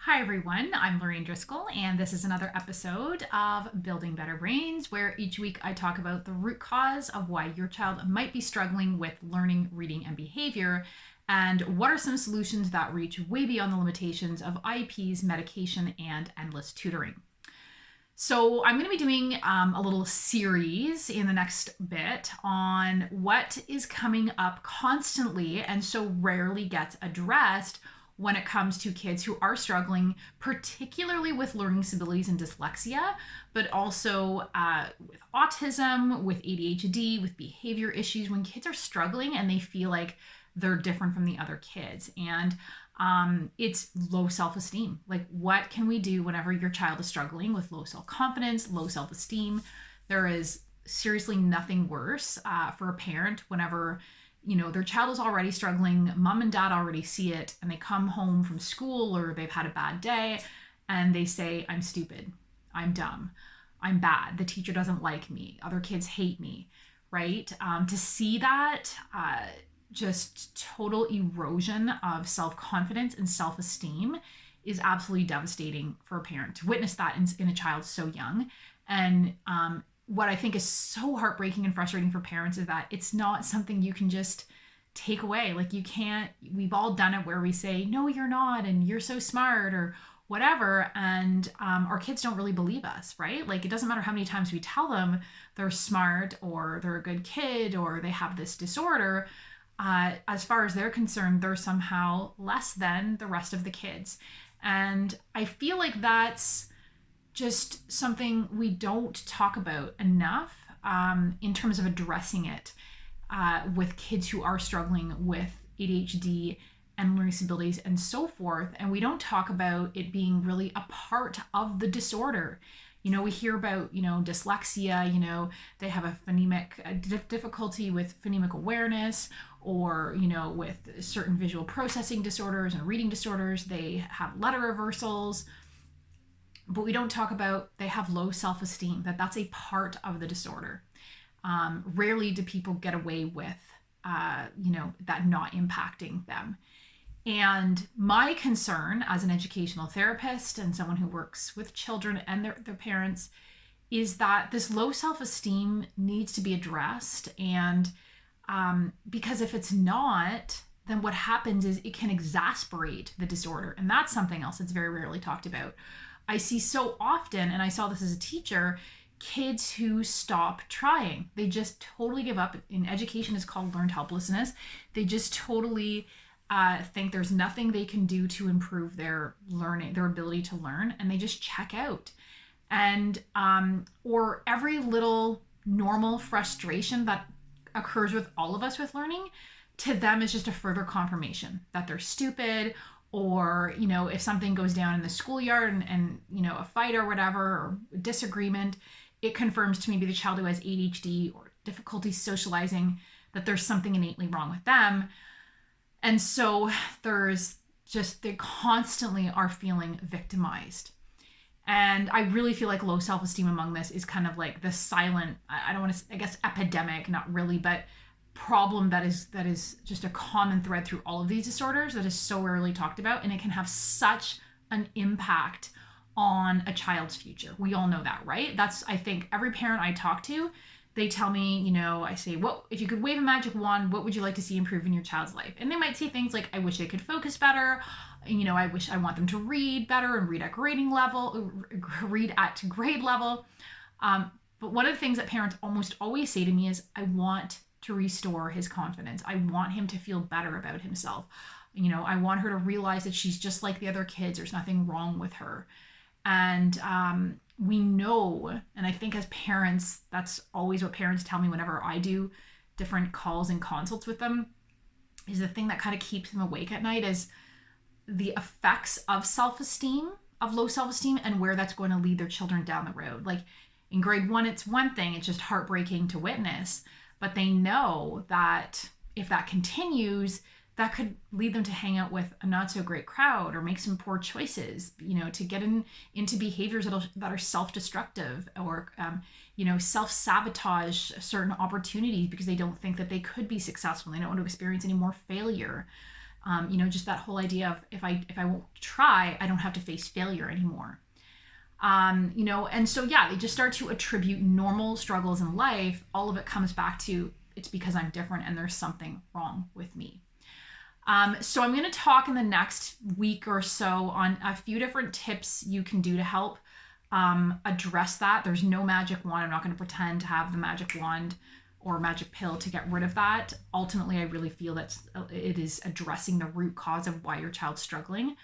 Hi everyone, I'm Lorraine Driscoll, and this is another episode of Building Better Brains, where each week I talk about the root cause of why your child might be struggling with learning, reading, and behavior, and what are some solutions that reach way beyond the limitations of IEPs, medication, and endless tutoring. So I'm going to be doing a little series in the next bit on what is coming up constantly and so rarely gets addressed when it comes to kids who are struggling, particularly with learning disabilities and dyslexia, but also with autism, with ADHD, with behavior issues, when kids are struggling and they feel like they're different from the other kids. And it's low self-esteem. Like, what can we do whenever your child is struggling with low self-confidence, low self-esteem? There is seriously nothing worse for a parent whenever their child is already struggling, mom and dad already see it, and they come home from school or they've had a bad day and they say, I'm stupid, I'm dumb, I'm bad, the teacher doesn't like me, other kids hate me, right? To see that just total erosion of self-confidence and self-esteem is absolutely devastating for a parent to witness that in a child so young. And what I think is so heartbreaking and frustrating for parents is that it's not something you can just take away. Like, you can't, we've all done it where we say, no, you're not, and you're so smart or whatever. And our kids don't really believe us, right? Like, it doesn't matter how many times we tell them they're smart or they're a good kid or they have this disorder. As far as they're concerned, they're somehow less than the rest of the kids. And I feel like that's just something we don't talk about enough in terms of addressing it with kids who are struggling with ADHD and learning disabilities and so forth. And we don't talk about it being really a part of the disorder. We hear about, dyslexia, they have a phonemic difficulty with phonemic awareness, or, with certain visual processing disorders and reading disorders, they have letter reversals. But we don't talk about they have low self-esteem, that's a part of the disorder. Rarely do people get away with, that not impacting them. And my concern as an educational therapist and someone who works with children and their parents is that this low self-esteem needs to be addressed. And because if it's not, then what happens is it can exasperate the disorder. And that's something else that's very rarely talked about. I see so often, and I saw this as a teacher, kids who stop trying. They just totally give up. In education, it's called learned helplessness. They just totally think there's nothing they can do to improve their learning, their ability to learn, and they just check out. And or every little normal frustration that occurs with all of us with learning, to them is just a further confirmation that they're stupid. Or, if something goes down in the schoolyard and a fight or whatever, or disagreement, it confirms to maybe the child who has ADHD or difficulty socializing that there's something innately wrong with them. And so they constantly are feeling victimized. And I really feel like low self-esteem among this is kind of like the silent, I don't want to, I guess, epidemic, not really, but problem that is just a common thread through all of these disorders that is so rarely talked about, and it can have such an impact on a child's future. We all know that, right? That's, I think, every parent I talk to, they tell me, I say, what if you could wave a magic wand, what would you like to see improve in your child's life? And they might say things like, I wish they could focus better, I want them to read better and read at grade level. But one of the things that parents almost always say to me is, I want to restore his confidence. I want him to feel better about himself. I want her to realize that she's just like the other kids. There's nothing wrong with her. And we know, and I think as parents, that's always what parents tell me whenever I do different calls and consults with them, is the thing that kind of keeps them awake at night is the effects of self-esteem, of low self-esteem, and where that's going to lead their children down the road. Like, in grade 1, it's one thing, it's just heartbreaking to witness. But they know that if that continues, that could lead them to hang out with a not so great crowd or make some poor choices, to get into behaviors that are self-destructive or, self-sabotage certain opportunities because they don't think that they could be successful. They don't want to experience any more failure. Just that whole idea of if I won't try, I don't have to face failure anymore. And so, they just start to attribute normal struggles in life. All of it comes back to it's because I'm different and there's something wrong with me. So I'm going to talk in the next week or so on a few different tips you can do to help address that. There's no magic wand. I'm not going to pretend to have the magic wand or magic pill to get rid of that. Ultimately, I really feel that it is addressing the root cause of why your child's struggling.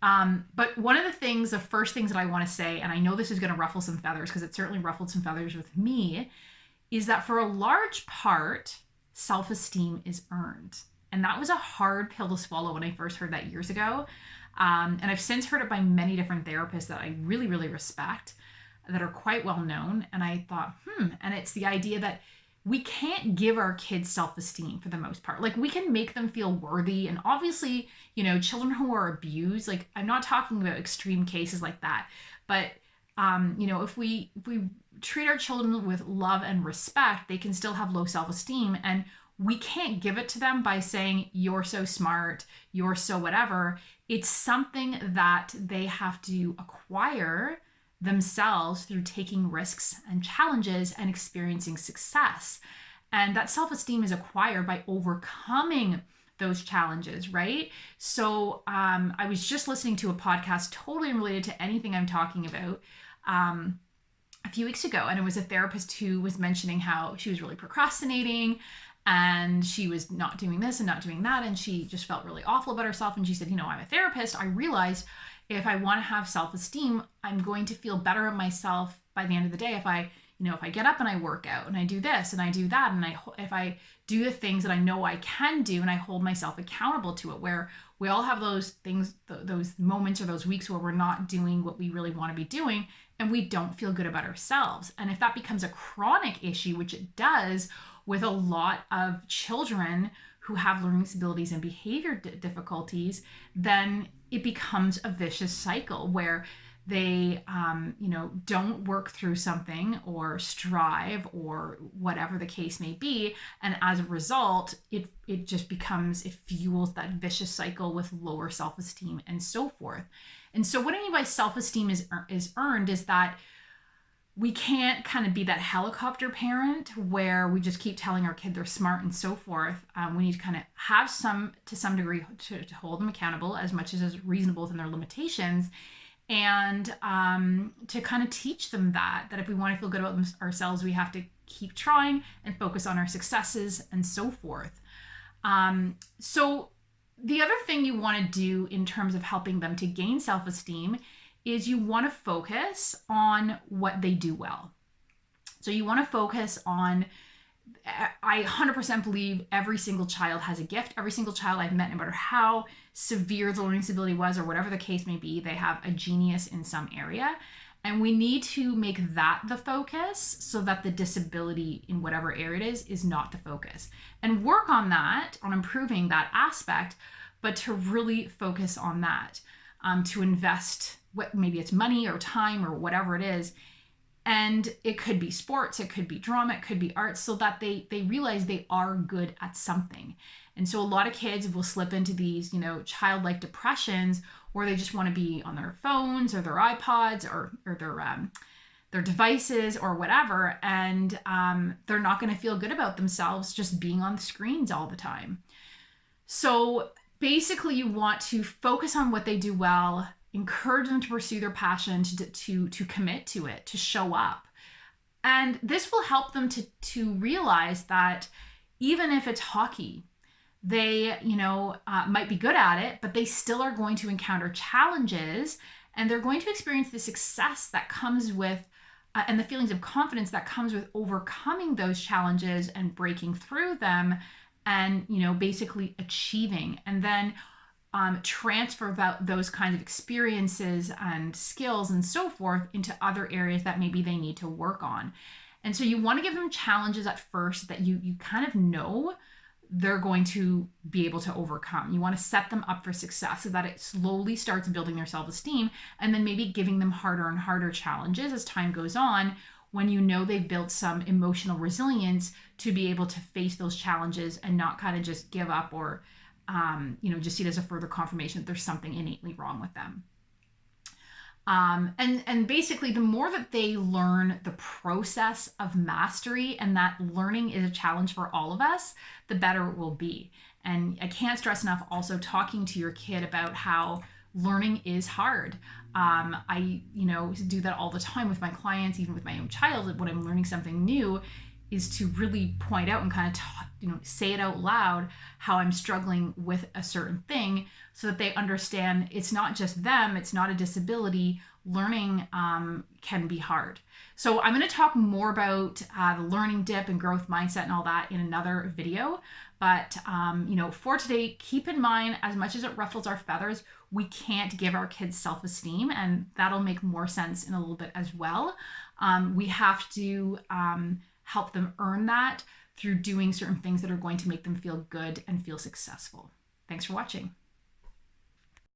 But one of the first things that I want to say, and I know this is going to ruffle some feathers because it certainly ruffled some feathers with me, is that for a large part, self-esteem is earned. And that was a hard pill to swallow when I first heard that years ago. And I've since heard it by many different therapists that I really, really respect, that are quite well known. And I thought, and it's the idea that we can't give our kids self-esteem for the most part. Like, we can make them feel worthy. And obviously, children who are abused, like, I'm not talking about extreme cases like that, but, if we treat our children with love and respect, they can still have low self-esteem. And we can't give it to them by saying, you're so smart, you're so whatever. It's something that they have to acquire themselves through taking risks and challenges and experiencing success. And that self-esteem is acquired by overcoming those challenges, right? So I was just listening to a podcast totally unrelated to anything I'm talking about a few weeks ago. And it was a therapist who was mentioning how she was really procrastinating and she was not doing this and not doing that. And she just felt really awful about herself. And she said, I'm a therapist. I realized if I want to have self-esteem, I'm going to feel better at myself by the end of the day. If I get up and I work out and I do this and I do that, and if I do the things that I know I can do and I hold myself accountable to it, where we all have those things, those moments or those weeks where we're not doing what we really want to be doing and we don't feel good about ourselves. And if that becomes a chronic issue, which it does with a lot of children who have learning disabilities and behavior difficulties, then it becomes a vicious cycle where they, don't work through something or strive or whatever the case may be. And as a result, it fuels that vicious cycle with lower self-esteem and so forth. And so what I mean by self-esteem is earned is that we can't kind of be that helicopter parent where we just keep telling our kid they're smart and so forth. We need to kind of have to some degree to hold them accountable as much as is reasonable within their limitations, and to kind of teach them that if we want to feel good about ourselves, we have to keep trying and focus on our successes and so forth. So the other thing you want to do in terms of helping them to gain self-esteem is you want to focus on what they do well. So you want to focus on, I 100% believe every single child has a gift. Every single child I've met, no matter how severe the learning disability was or whatever the case may be, they have a genius in some area. And we need to make that the focus so that the disability in whatever area it is not the focus. And work on that, on improving that aspect, but to really focus on that, to invest, maybe it's money or time or whatever it is. And it could be sports, it could be drama, it could be art, so that they realize they are good at something. And so a lot of kids will slip into these, childlike depressions where they just want to be on their phones or their iPods or their devices or whatever. And they're not going to feel good about themselves just being on the screens all the time. So basically you want to focus on what they do well, encourage them to pursue their passion, to commit to it, to show up. And this will help them to realize that even if it's hockey, they, might be good at it, but they still are going to encounter challenges, and they're going to experience the success that comes with, and the feelings of confidence that comes with overcoming those challenges and breaking through them and, basically achieving. And then transfer those kinds of experiences and skills and so forth into other areas that maybe they need to work on. And so you want to give them challenges at first that you kind of know they're going to be able to overcome. You want to set them up for success so that it slowly starts building their self-esteem, and then maybe giving them harder and harder challenges as time goes on, when they've built some emotional resilience to be able to face those challenges and not kind of just give up or just see it as a further confirmation that there's something innately wrong with them. And basically, the more that they learn the process of mastery, and that learning is a challenge for all of us, the better it will be. And I can't stress enough also talking to your kid about how learning is hard. I do that all the time with my clients, even with my own child. When I'm learning something new, is to really point out and kind of say it out loud how I'm struggling with a certain thing, so that they understand it's not just them, it's not a disability. Learning can be hard. So I'm going to talk more about the learning dip and growth mindset and all that in another video. But for today, keep in mind, as much as it ruffles our feathers, we can't give our kids self-esteem, and that'll make more sense in a little bit as well. We have to help them earn that through doing certain things that are going to make them feel good and feel successful. Thanks for watching.